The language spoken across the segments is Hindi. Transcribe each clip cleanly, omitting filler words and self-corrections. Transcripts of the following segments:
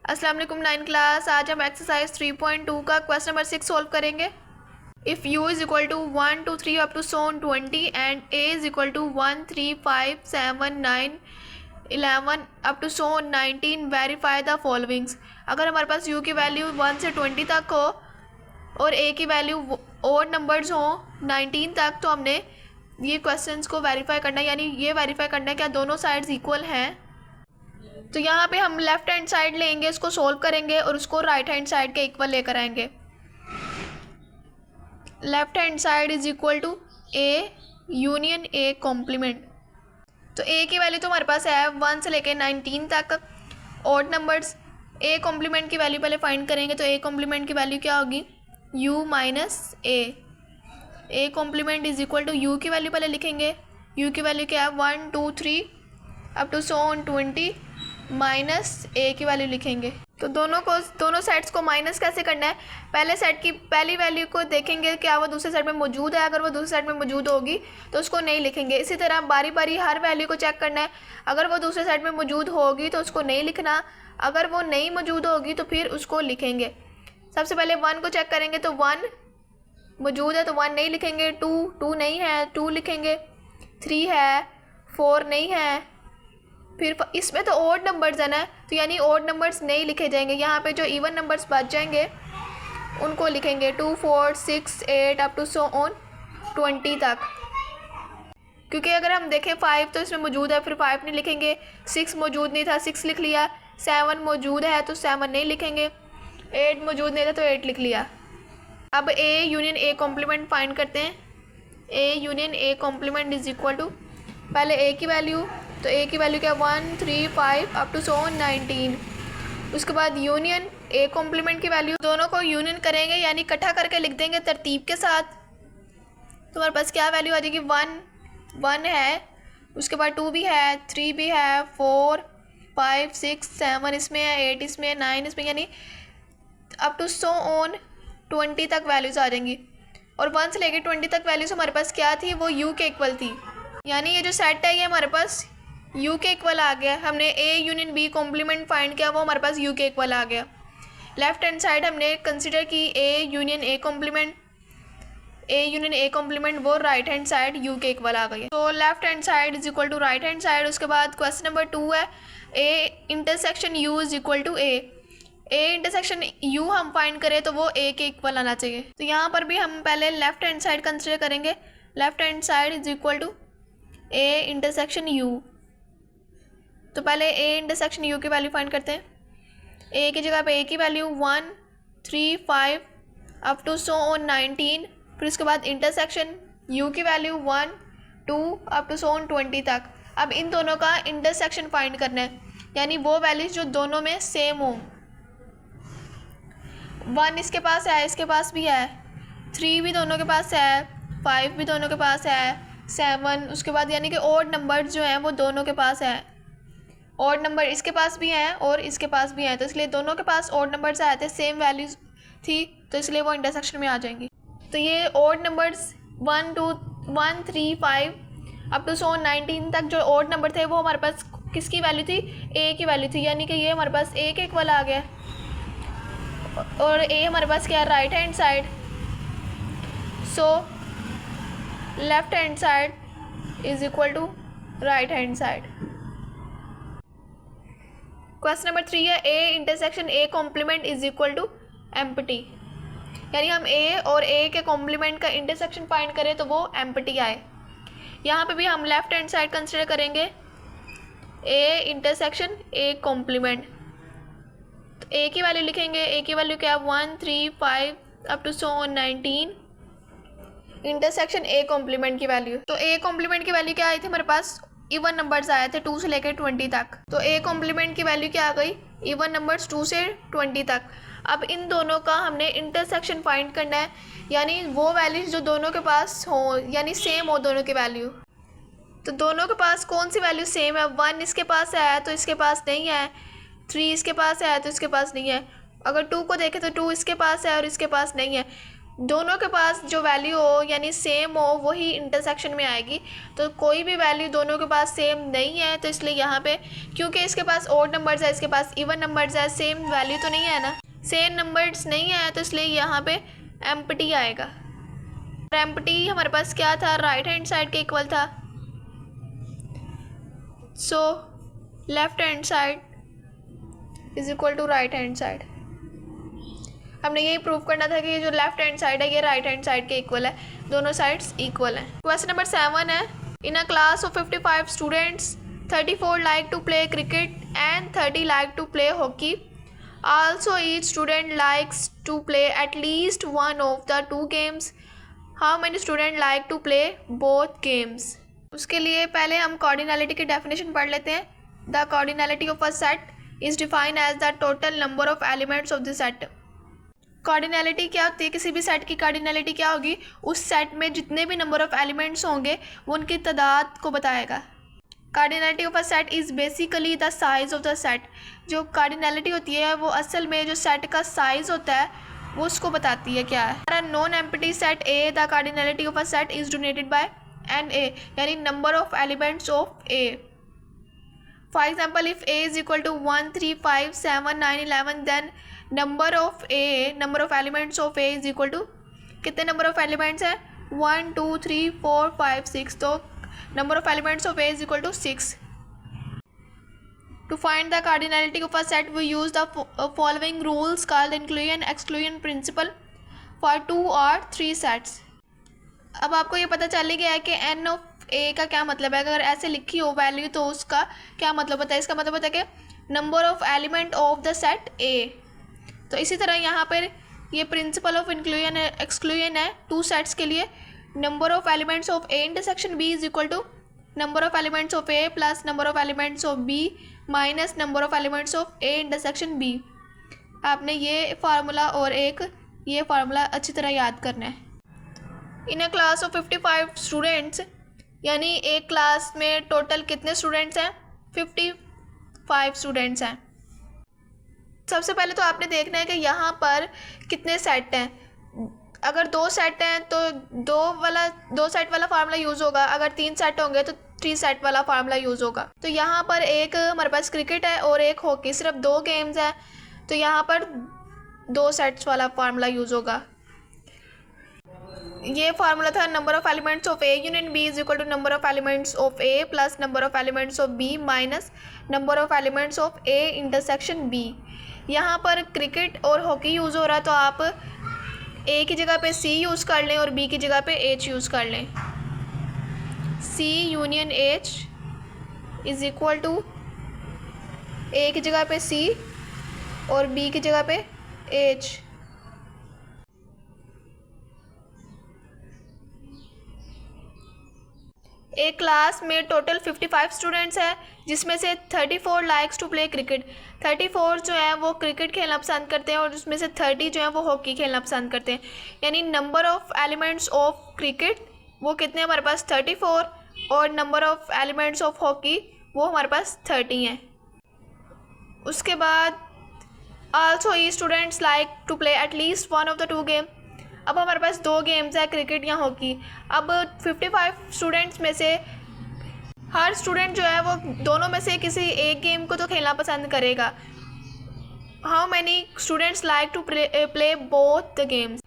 अस्सलाम वालेकुम 9 क्लास। आज हम एक्सरसाइज 3.2 का क्वेश्चन नंबर 6 सॉल्व करेंगे। If u is equal to 1 2 3 up to so on 20 and a is equal to 1 3 5 7 9 11 up to so on 19 verify the followings. अगर हमारे पास u की वैल्यू 1 से 20 तक हो और a की वैल्यू और नंबर्स हों 19 तक, तो हमने ये क्वेश्चंस को वेरीफाई करना है, यानी ये वेरीफाई करना है क्या दोनों साइड्स इक्वल हैं। तो यहाँ पे हम लेफ्ट हैंड साइड लेंगे, इसको सोल्व करेंगे और उसको राइट हैंड साइड के इक्वल लेकर आएंगे। Left hand side is equal to A union A complement. तो ए की वैल्यू तो हमारे पास है 1 से लेके 19 तक ऑड नंबर्स। ए कॉम्प्लीमेंट की वैल्यू पहले फाइंड करेंगे, तो ए कॉम्प्लीमेंट की वैल्यू क्या होगी, u minus A complement is equal to u की वैल्यू पहले लिखेंगे। u की वैल्यू क्या है 1 2 3 अप टू सोन 20 माइनस ए की वैल्यू लिखेंगे। तो दोनों सेट्स को माइनस कैसे करना है, पहले सेट की पहली वैल्यू को देखेंगे क्या वो दूसरे सेट में मौजूद है। अगर वो दूसरे सेट में मौजूद होगी तो उसको नहीं लिखेंगे। इसी तरह बारी बारी हर वैल्यू को चेक करना है। अगर वो दूसरे सेट में मौजूद होगी तो उसको नहीं लिखना, अगर वो नहीं मौजूद होगी तो फिर उसको लिखेंगे। सबसे पहले 1 को चेक करेंगे, तो 1 मौजूद है तो 1 नहीं लिखेंगे। 2 नहीं है, 2 लिखेंगे। 3 है, 4 नहीं है। फिर इसमें तो ओड नंबर्स है ना, तो यानी ओड नंबर्स नहीं लिखे जाएंगे। यहाँ पे जो इवन नंबर्स बच जाएंगे उनको लिखेंगे 2 4 6 8 अप टू सो ऑन 20 तक। क्योंकि अगर हम देखें 5 तो इसमें मौजूद है, फिर 5 नहीं लिखेंगे। 6 मौजूद नहीं था, 6 लिख लिया। 7 मौजूद है तो 7 नहीं लिखेंगे। 8 मौजूद नहीं था तो 8 लिख लिया। अब A union A complement find करते हैं। A union A complement is equal to पहले ए की वैल्यू, तो ए की वैल्यू क्या 1 3 5 अप टू सोन 19। उसके बाद यूनियन ए कॉम्प्लीमेंट की वैल्यू, दोनों को यूनियन करेंगे यानी इकट्ठा करके लिख देंगे तरतीब के साथ। तो हमारे पास क्या वैल्यू आ जाएगी 1 है, उसके बाद 2 भी है, 3 भी है, 4 5 6 7 इसमें है, 8 इसमें है, 9 इसमें, यानी अप टू सो ऑन 20 तक वैल्यूज़ आ जाएंगी। और 1 से लेकर 20 तक वैल्यूज़ हमारे पास क्या थी, वो u के इक्वल थी। यानी ये जो सेट है ये हमारे पास u के इक्वल आ गया। हमने a union b complement find किया, वो हमारे पास u के इक्वल आ गया। लेफ्ट हैंड साइड हमने कंसिडर की a यूनियन a कॉम्प्लीमेंट, वो राइट हैंड साइड u के इक्वल आ गई। तो left hand side is equal to right hand side. उसके बाद क्वेश्चन नंबर 2 है a intersection u is equal to a intersection u हम फाइंड करें तो वो a के इक्वल आना चाहिए। तो यहाँ पर भी हम पहले लेफ्ट हैंड साइड कंसिडर करेंगे। Left hand side is equal to a intersection u। तो पहले a इंटरसेक्शन u की वैल्यू फाइंड करते हैं। a की जगह पे a की value 1 3 5 up to so on 19। फिर उसके बाद इंटरसेक्शन u की value 1 2 up to so on 20 तक। अब इन दोनों का इंटरसेक्शन फाइंड करना है, यानी वो वैल्यूज जो दोनों में सेम हो। 1 इसके पास है, इसके पास भी है, 3 भी दोनों के पास है, 5 भी दोनों के पास है, 7 उसके बाद, यानी कि ऑड नंबर जो हैं वो दोनों के पास है। ऑड नंबर इसके पास भी हैं और इसके पास भी हैं, तो इसलिए दोनों के पास ऑड नंबर्स आए थे, सेम वैल्यूज थी, तो इसलिए वो इंटरसेक्शन में आ जाएंगी। तो ये ऑड नंबर्स 1 2 1 3 5 अप टू सो 19 तक जो ऑड नंबर थे वो हमारे पास किसकी वैल्यू थी, ए की वैल्यू थी, यानी कि ये हमारे पास ए के इक्वल आ गया। और ए हमारे पास क्या है, right hand side. So left hand side is equal to right hand side. Question number 3 है a intersection a complement is equal to empty, यानी हम a और a के कॉम्प्लीमेंट का इंटरसेक्शन फाइंड करें तो वो एम्प्टी आए। यहाँ पे भी हम लेफ्ट हैंड साइड कंसिडर करेंगे a इंटरसेक्शन a कॉम्प्लीमेंट। तो a की वैल्यू लिखेंगे, a की वैल्यू क्या है 1 3 5 up to so on 19 intersection a complement की वैल्यू। तो a कॉम्प्लीमेंट की वैल्यू क्या आई थी, हमारे पास इवन नंबर्स आए थे 2 से लेकर 20 तक। तो a कॉम्प्लीमेंट की वैल्यू क्या आ गई, इवन नंबर्स 2 से 20 तक। अब इन दोनों का हमने इंटरसेक्शन फाइंड करना है, यानी वो वैल्यूज जो दोनों के पास हो, यानी सेम हो दोनों की वैल्यू। तो दोनों के पास कौन सी वैल्यू सेम है, 1 इसके पास है तो इसके पास नहीं है, 3 इसके पास है तो इसके पास नहीं है। अगर 2 को देखें तो 2 इसके पास है और इसके पास नहीं है। दोनों के पास जो वैल्यू हो यानी सेम हो वही इंटरसेक्शन में आएगी। तो कोई भी वैल्यू दोनों के पास सेम नहीं है, तो इसलिए यहाँ पे क्योंकि इसके पास ऑड नंबर्स है, इसके पास इवन नंबर्स है, सेम वैल्यू तो नहीं है ना, सेम नंबर्स नहीं है, तो इसलिए यहाँ पे एम्प्टी आएगा। और एम्प्टी हमारे पास क्या था, राइट हैंड साइड के इक्वल था। So left hand side is equal to right hand side. हमने यही प्रूव करना था कि ये जो लेफ्ट हैंड साइड है ये राइट हैंड साइड के इक्वल है, दोनों साइड्स इक्वल हैं। क्वेश्चन नंबर 7 है, in a class of 55 students 34 like to play cricket and 30 like to play hockey. Also each student likes to play at least one of the two games. How many student like to play both games. उसके लिए पहले हम कॉर्डिनैलिटी की डेफिनेशन पढ़ लेते हैं। The cardinality of a set is defined as the total number of elements of the set. Cardinality क्या होती है, किसी भी सेट की कॉर्डिनैलिटी क्या होगी, उस सेट में जितने भी नंबर ऑफ एलिमेंट्स होंगे वो उनकी तादाद को बताएगा। Cardinality of a set is basically the size of the set. जो कॉर्डिनैलिटी होती है वो असल में जो सेट का साइज़ होता है वो उसको बताती है क्या है। हमारा non empty set A, the cardinality of a set is denoted by n A, यानी number of elements of A. For example if A is equal to 1 3 5 7 9 11 then number of elements of A is equal to, कितने नंबर ऑफ एलिमेंट्स हैं, 1 2 3 4 5 6, तो number of elements of A is equal to 6। To find the cardinality of a set we use the following rules called inclusion exclusion principle for 2 और 3 सेट्स। अब आपको ये पता चल गया है कि एन ऑफ ए का क्या मतलब है। अगर ऐसे लिखी हो वैल्यू तो उसका क्या मतलब होता है, इसका मतलब होता है कि number of element of the set A. तो इसी तरह यहाँ पर ये प्रिंसिपल ऑफ इंक्लूजन एक्सक्लूजन है टू सेट्स के लिए। Number of elements of A intersection B is equal to number of elements of A plus number of elements of B minus number of elements of A intersection B. आपने ये फार्मूला और एक ये फार्मूला अच्छी तरह याद करना है। In a class of 55 students, यानी एक क्लास में टोटल कितने स्टूडेंट्स हैं, 55 स्टूडेंट्स हैं। सबसे पहले तो आपने देखना है कि यहाँ पर कितने सेट हैं। अगर 2 सेट हैं तो 2 सेट वाला फार्मूला यूज़ होगा, अगर 3 सेट होंगे तो 3 सेट वाला फार्मूला यूज़ होगा। तो यहाँ पर एक हमारे पास क्रिकेट है और एक हॉकी, सिर्फ 2 गेम्स हैं, तो यहाँ पर 2 सेट्स वाला फार्मूला यूज़ होगा। ये फार्मूला था number of elements of A union B is equal to number of elements of A plus number of elements of B minus number of elements of A intersection B. यहाँ पर क्रिकेट और हॉकी यूज़ हो रहा है तो आप ए की जगह पे सी यूज़ कर लें और बी की जगह पे एच यूज़ कर लें। C union H is equal to A की जगह पे सी और बी की जगह पे एच। एक क्लास में टोटल 55 स्टूडेंट्स हैं जिसमें से 34 लाइक्स टू प्ले क्रिकेट। 34 जो है वो क्रिकेट खेलना पसंद करते हैं और उसमें से 30 जो है वो हॉकी खेलना पसंद करते हैं। यानी number of elements of cricket वो कितने हमारे पास 34 और number of elements of hockey वो हमारे पास 30 हैं। उसके बाद आल्सो ई students like to play at least one of the 2 game. अब हमारे पास 2 गेम्स है, क्रिकेट या हॉकी। अब 55 स्टूडेंट्स में से हर स्टूडेंट जो है वो दोनों में से किसी एक गेम को तो खेलना पसंद करेगा। How many students like to play both the games.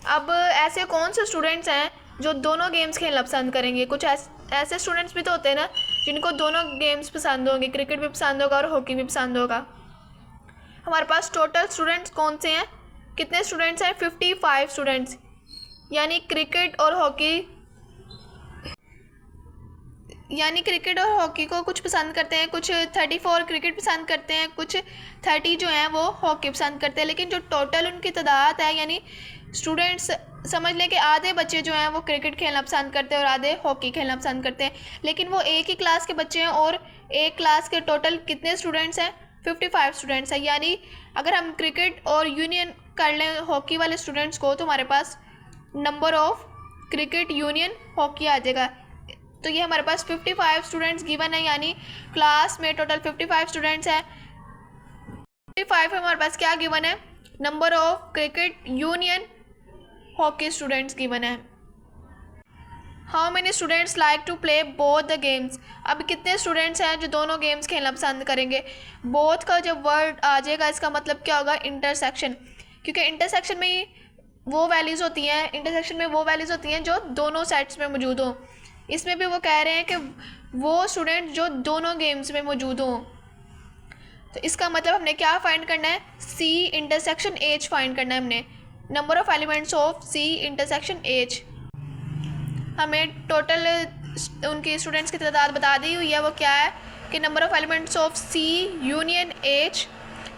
अब ऐसे कौन से स्टूडेंट्स हैं जो दोनों गेम्स खेलना पसंद करेंगे। कुछ ऐसे स्टूडेंट्स भी तो होते हैं ना जिनको दोनों गेम्स पसंद होंगे, क्रिकेट भी पसंद होगा और हॉकी भी पसंद होगा। हमारे पास टोटल स्टूडेंट्स कौन से हैं, कितने स्टूडेंट्स हैं, 55 स्टूडेंट्स। यानी क्रिकेट और हॉकी को कुछ पसंद करते हैं, कुछ 34 क्रिकेट पसंद करते हैं, कुछ 30 जो हैं वो हॉकी पसंद करते हैं। लेकिन जो टोटल उनकी तादाद है, यानी स्टूडेंट्स समझ लें कि आधे बच्चे जो हैं वो क्रिकेट खेलना पसंद करते हैं और आधे हॉकी खेलना पसंद करते हैं। लेकिन वो एक ही क्लास के बच्चे हैं और एक क्लास के टोटल कितने स्टूडेंट्स हैं, 55 स्टूडेंट्स हैं। यानी अगर हम क्रिकेट और यूनियन कर लें हॉकी वाले स्टूडेंट्स को तो हमारे पास number of cricket union hockey आ जाएगा। तो ये हमारे पास 55 स्टूडेंट्स गिवन है, यानी क्लास में टोटल 55 स्टूडेंट्स हैं। 55 हमारे पास क्या गिवन है, number of cricket union hockey students given है। How many students like to play both the games. अब कितने स्टूडेंट्स हैं जो दोनों गेम्स खेलना पसंद करेंगे। बोथ का जब वर्ड आ जाएगा इसका मतलब क्या होगा, इंटरसेक्शन, क्योंकि इंटरसेक्शन में वो वैल्यूज़ होती हैं, इंटरसेक्शन में वो वैल्यूज़ होती हैं जो दोनों सेट्स में मौजूद हों। इसमें भी वो कह रहे हैं कि वो स्टूडेंट जो दोनों गेम्स में मौजूद हों। तो इसका मतलब हमने क्या फाइंड करना है, सी इंटरसेक्शन एच फाइंड करना है हमने। Number of elements of C intersection H. हमें टोटल उनकी स्टूडेंट्स की तादाद बता दी हुई है, वो क्या है कि number of elements of C union H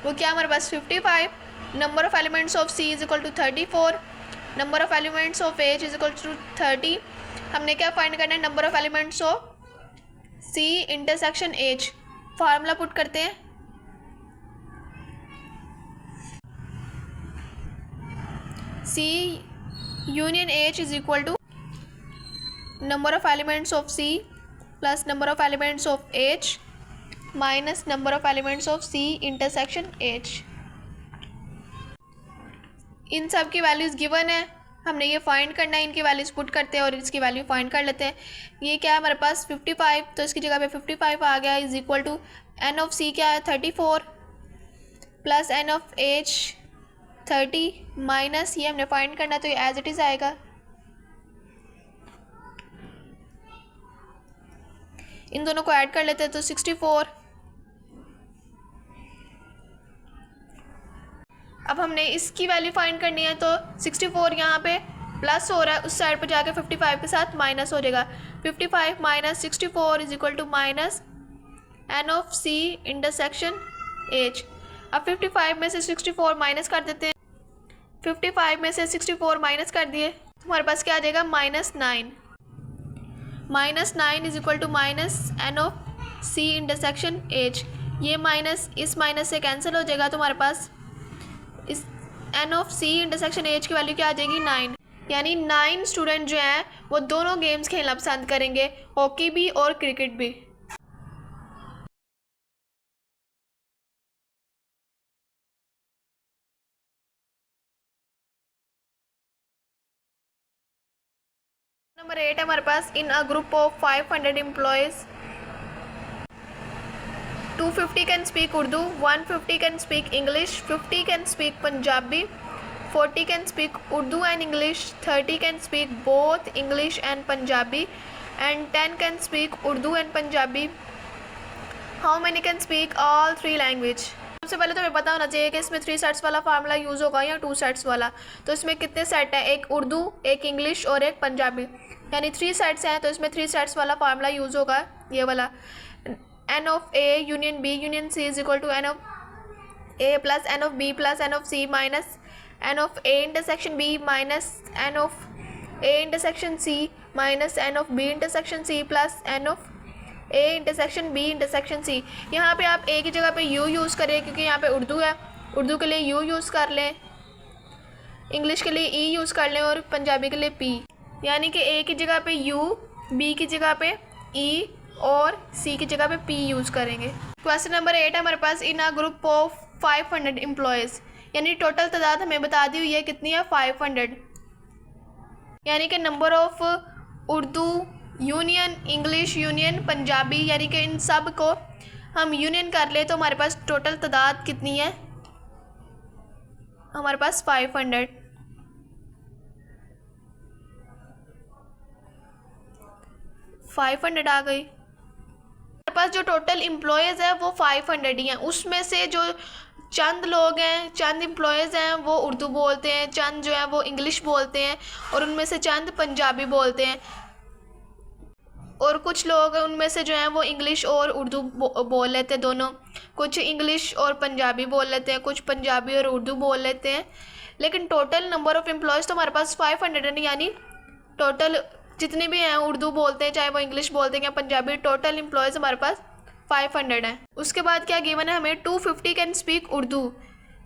वो क्या हमारे पास 55, number of elements of C is equal to 34, number of elements of H is equal to 30। हमने क्या फाइंड करना है, number of elements of C intersection H. Formula put करते हैं, C union H is equal to number of elements of C plus number of elements of H minus number of elements of C intersection H। इन सब की वैल्यूज़ गिवन है, हमने ये फाइंड करना है, इनकी वैल्यूज़ पुट करते हैं और इसकी वैल्यू फाइंड कर लेते हैं। ये क्या है हमारे पास 55, तो इसकी जगह पे 55 आ गया, is equal to N of C क्या है 34 plus N of H 30 minus ये हमने फाइंड करना है, तो ये एज इट इज़ आएगा। इन दोनों को ऐड कर लेते हैं तो 64। अब हमने इसकी वैल्यू फाइंड करनी है, तो 64 यहाँ पे प्लस हो रहा है, उस साइड पर जाके 55 के साथ माइनस हो जाएगा। 55 minus 64 is equal to minus N of C intersection H. अब 55 में से 64 माइनस कर देते हैं, 55 में से 64 माइनस कर दिए तो हमारे पास क्या आ जाएगा -9। -9 is equal to minus N of C intersection H. ये माइनस इस माइनस से कैंसिल हो जाएगा, तो हमारे पास इस N of C intersection H की वैल्यू क्या आ जाएगी 9। यानी 9 स्टूडेंट जो हैं वो दोनों गेम्स खेलना पसंद करेंगे, हॉकी भी और क्रिकेट भी। नंबर 8 है हमारे पास, in a group of 500 employees 250 can speak Urdu, 150 can speak English, 50 can speak Punjabi, 40 can speak Urdu and English, 30 can speak both English and Punjabi and 10 can speak Urdu and Punjabi. How many can speak all 3 language. सबसे पहले तो हमें पता होना चाहिए कि इसमें 3 सेट्स वाला फार्मूला यूज़ होगा या 2 सेट्स वाला। तो इसमें कितने सेट हैं, एक उर्दू, एक इंग्लिश और एक पंजाबी, यानी 3 सेट्स हैं, तो इसमें 3 सेट्स वाला फार्मूला यूज़ होगा, ये वाला। N of A union B union C is equal to N of A plus N of B plus N of C minus N of A intersection B minus N of A intersection C minus N of B intersection C plus N of A intersection B intersection C. यहाँ पे आप ए की जगह पे यू यूज़ करें क्योंकि यहाँ पे उर्दू है, उर्दू के लिए यू यूज़ कर लें, इंग्लिश के लिए ई यूज़ कर लें और पंजाबी के लिए पी। यानी कि ए की जगह पे यू, बी की जगह पे ई और सी की जगह पे पी यूज़ करेंगे। क्वेश्चन नंबर 8 है हमारे पास, in a group of 500 employees, यानी टोटल तादाद हमें बता दी हुई है कितनी है 500। यानी कि number of Urdu union, English union, Punjabi, यानी कि इन सब को हम यूनियन कर ले तो हमारे पास टोटल तादाद कितनी है, हमारे पास 500। आ गई। हमारे पास जो टोटल एम्प्लॉयज़ है वो 500 ही हैं, उसमें से जो चंद लोग हैं, चंद एम्प्लॉयज़ हैं वो उर्दू बोलते हैं, चंद जो है वो इंग्लिश बोलते हैं और उनमें से चंद पंजाबी बोलते हैं, और कुछ लोग उनमें से जो हैं वो इंग्लिश और उर्दू बोल लेते हैं दोनों, कुछ इंग्लिश और पंजाबी बोल लेते हैं, कुछ पंजाबी और उर्दू बोल लेते हैं। लेकिन टोटल नंबर ऑफ़ एम्प्लॉयज़ तो हमारे पास 500 है, यानी टोटल जितने भी हैं उर्दू बोलते हैं चाहे वो इंग्लिश बोलते हैं या पंजाबी, टोटल एम्प्लॉयज़ हमारे पास 500 हैं। उसके बाद क्या गिवन है हमें, 250 कैन स्पीक उर्दू,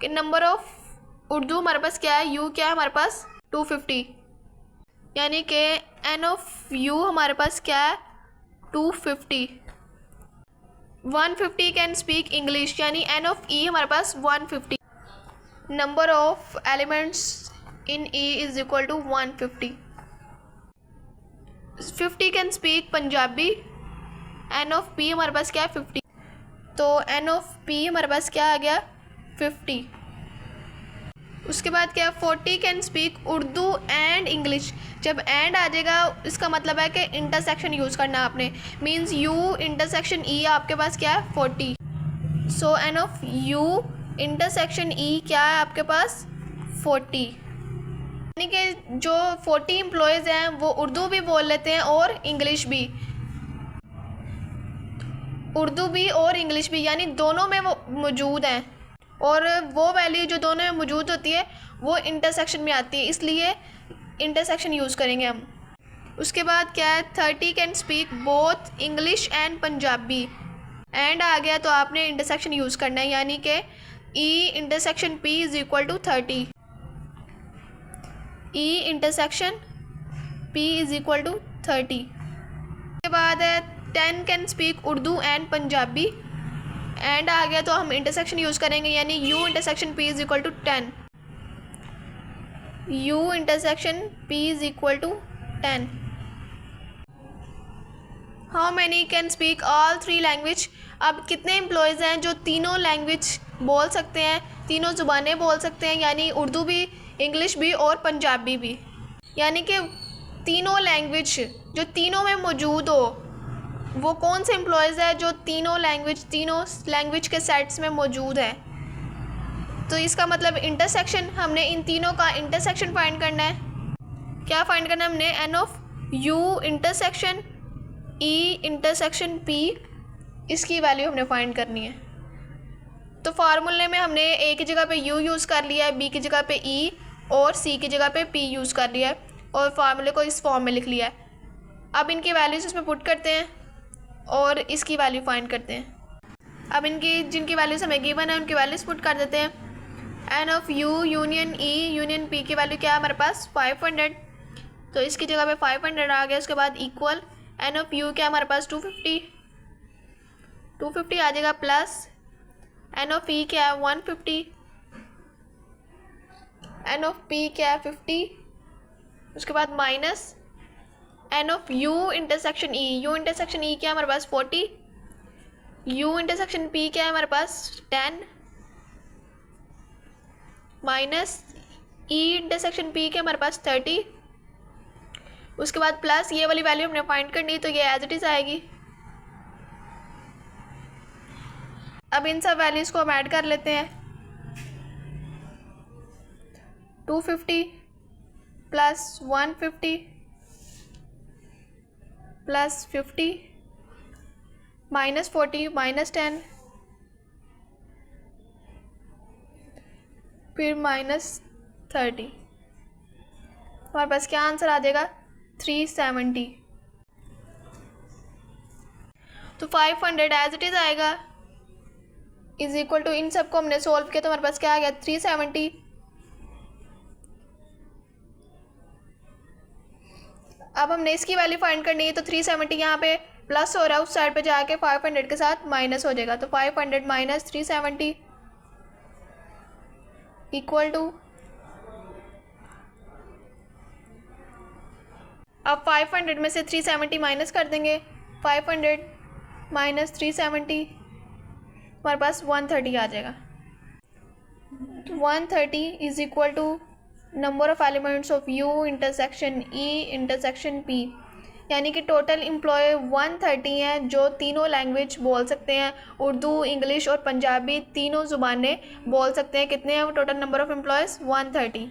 कि नंबर ऑफ़ उर्दू हमारे पास क्या है, यू क्या है हमारे पास 250, यानी कि एन ऑफ यू हमारे पास क्या है 250। 150 कैन स्पीक इंग्लिश, यानी एन ऑफ ई हमारे पास 150। Number of elements in E is equal to 150. 50 can speak Punjabi. N of P हमारे पास क्या है 50. तो N of P हमारे पास क्या आ गया 50. उसके बाद क्या 40 can speak Urdu and English. जब एंड आ जाएगा इसका मतलब है कि इंटरसेक्शन यूज़ करना आपने. मीन्स U इंटरसेक्शन E आपके पास क्या है 40. सो N of U intersection E क्या है आपके पास 40. यानी कि जो 40 एम्प्लॉयज़ हैं वो उर्दू भी बोल लेते हैं और इंग्लिश भी. उर्दू भी और इंग्लिश भी यानी दोनों में वो मौजूद हैं. और वो वैल्यू जो दोनों में मौजूद होती है वो इंटरसेक्शन में आती है, इसलिए इंटरसेक्शन यूज़ करेंगे हम. उसके बाद क्या है 30 can speak both English and Punjabi. And आ गया तो आपने इंटरसेक्शन यूज़ करना है, यानी कि E intersection P is equal to 30. E intersection P is equal to 30. उसके बाद है 10 can speak Urdu and Punjabi. And आ गया तो हम इंटरसेक्शन यूज़ करेंगे, यानी U intersection P is equal to 10. U intersection P is equal to 10. How many can speak all 3 language. अब कितने एम्प्लॉयज़ हैं जो तीनों लैंग्वेज बोल सकते हैं, तीनों ज़ुबानें बोल सकते हैं, यानी उर्दू भी, इंग्लिश भी और पंजाबी भी. यानी कि तीनों लैंग्वेज जो तीनों में मौजूद हो, वो कौन से एम्प्लॉयज़ है जो तीनों लैंग्वेज के सेट्स में मौजूद है. तो इसका मतलब इंटरसेक्शन, हमने इन तीनों का इंटरसेक्शन फाइंड करना है. क्या फाइंड करना है हमने N of U intersection E intersection P, इसकी वैल्यू हमने फाइंड करनी है. तो फार्मूले में हमने A की जगह पे U यूज़ कर लिया है, B की जगह पे E और C की जगह पे P यूज़ कर लिया है और फार्मूले को इस फॉर्म में लिख लिया है. अब इनकी वैल्यूज़ इसमें पुट करते हैं और इसकी वैल्यू फाइंड करते हैं. अब इनकी जिनकी वैल्यूज़ हमें गिवन है उनकी वैल्यूज़ पुट कर देते हैं. N of U union E union P की वैल्यू क्या है हमारे पास 500. तो इसकी जगह पे 500 आ गया. उसके बाद इक्वल N ऑफ U क्या है हमारे पास 250 आ जाएगा, प्लस N ऑफ E क्या है 150, N ऑफ P क्या है 50. उसके बाद minus N of U intersection E. U intersection E क्या है हमारे पास 40. U इंटरसेक्शन P क्या है हमारे पास 10 माइनस E इंटरसेक्शन P क्या है हमारे पास 30. उसके बाद प्लस ये वाली वैल्यू हमने फाइंड करनी, तो ये एज इट इज़ आएगी. अब इन सब वैल्यूज़ को हम ऐड कर लेते हैं. 250 प्लस 150 प्लस 50 माइनस 40 माइनस 10 फिर माइनस 30. हमारे पास क्या आंसर आ जाएगा 370. तो 500 एज इट इज़ आएगा इज इक्वल टू, इन सबको हमने सोल्व किया तो हमारे पास क्या आ गया 370. अब हमने इसकी वैल्यू फाइंड करनी है, तो 370 यहाँ पे प्लस हो रहा है, उस साइड पे जाके 500 के साथ माइनस हो जाएगा. तो 500 माइनस 370 इक्वल टू, अब 500 में से 370 माइनस कर देंगे. 500 माइनस 370 हमारे पास 130 आ जाएगा. 130 is equal to number of elements of U intersection E intersection P. यानी कि टोटल एम्प्लॉय 130 हैं जो तीनों लैंग्वेज बोल सकते हैं, उर्दू, इंग्लिश और पंजाबी तीनों ज़ुबानें बोल सकते हैं. कितने हैं वो टोटल नंबर ऑफ़ एम्प्लॉयज़ 130.